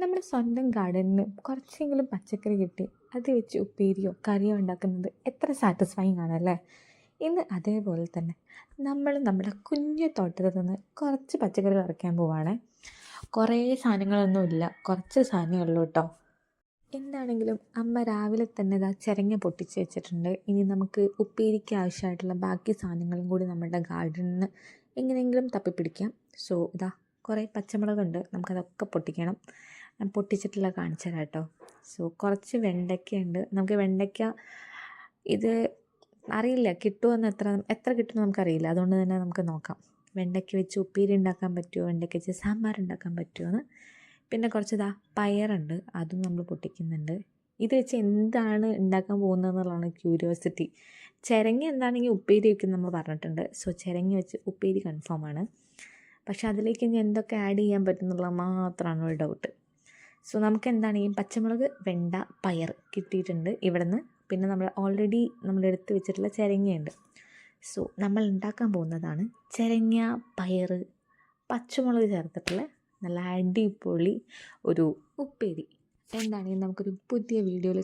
നമ്മുടെ സ്വന്തം ഗാർഡനിൽ നിന്ന് കുറച്ചെങ്കിലും പച്ചക്കറി കിട്ടി അത് വെച്ച് ഉപ്പേരിയോ കറിയോ ഉണ്ടാക്കുന്നത് എത്ര സാറ്റിസ്ഫൈങ് ആണല്ലേ. ഇന്ന് അതേപോലെ തന്നെ നമ്മൾ നമ്മുടെ കുഞ്ഞു തോട്ടത്തിൽ നിന്ന് കുറച്ച് പച്ചക്കറി പറിക്കാൻ പോവാണ്. കുറേ സാധനങ്ങളൊന്നുമില്ല, കുറച്ച് സാധനങ്ങളുള്ളൂ കേട്ടോ. എന്താണെങ്കിലും അമ്മ രാവിലെ തന്നെ ഇതാ ചിരങ്ങ പൊട്ടിച്ച് വെച്ചിട്ടുണ്ട്. ഇനി നമുക്ക് ഉപ്പേരിക്ക് ആവശ്യമായിട്ടുള്ള ബാക്കി സാധനങ്ങളും കൂടി നമ്മുടെ ഗാർഡനിൽ നിന്ന് എങ്ങനെയെങ്കിലും തപ്പിപ്പിടിക്കാം. സോ ഇതാ കുറേ പച്ചമുളകുണ്ട്, നമുക്കതൊക്കെ പൊട്ടിക്കണം. ഞാൻ പൊട്ടിച്ചിട്ടുള്ള കാണിച്ചു തരാം കേട്ടോ. സോ കുറച്ച് വെണ്ടയ്ക്കയുണ്ട്. നമുക്ക് വെണ്ടയ്ക്ക ഇത് അറിയില്ല കിട്ടുമെന്ന്, എത്ര കിട്ടുമെന്ന് നമുക്കറിയില്ല. അതുകൊണ്ട് തന്നെ നമുക്ക് നോക്കാം വെണ്ടയ്ക്ക വെച്ച് ഉപ്പേരി ഉണ്ടാക്കാൻ പറ്റുമോ, വെണ്ടയ്ക്ക വെച്ച് സാമ്പാർ ഉണ്ടാക്കാൻ പറ്റുമോ എന്ന്. പിന്നെ കുറച്ച് പയറുണ്ട്, അതും നമ്മൾ പൊട്ടിക്കുന്നുണ്ട്. ഇത് വെച്ച് എന്താണ് ഉണ്ടാക്കാൻ പോകുന്നതെന്നുള്ളതാണ് ക്യൂരിയോസിറ്റി. ചിരങ്ങ എന്താണെങ്കിൽ ഉപ്പേരി വയ്ക്കും നമ്മൾ പറഞ്ഞിട്ടുണ്ട്. സോ ചിരങ്ങ വെച്ച് ഉപ്പേരി കൺഫേമാണ്. പക്ഷെ അതിലേക്ക് ഇനി എന്തൊക്കെ ആഡ് ചെയ്യാൻ പറ്റുന്നുള്ളത് മാത്രമാണ് ഒരു ഡൗട്ട്. സോ നമുക്ക് എന്താണ് ഈ പച്ചമുളക്, വെണ്ട, പയർ കിട്ടിയിട്ടുണ്ട് ഇവിടെ നിന്ന്. പിന്നെ നമ്മൾ ഓൾറെഡി എടുത്ത് വെച്ചിട്ടുള്ള ചിരങ്ങയുണ്ട്. സോ നമ്മൾ ഉണ്ടാക്കാൻ പോകുന്നതാണ് ചിരങ്ങ, പയർ, പച്ചമുളക് ചേർത്തിട്ടുള്ള നല്ല അടിപൊളി ഒരു ഉപ്പേരി. എന്താണെങ്കിൽ നമുക്കൊരു പുതിയ വീഡിയോയിൽ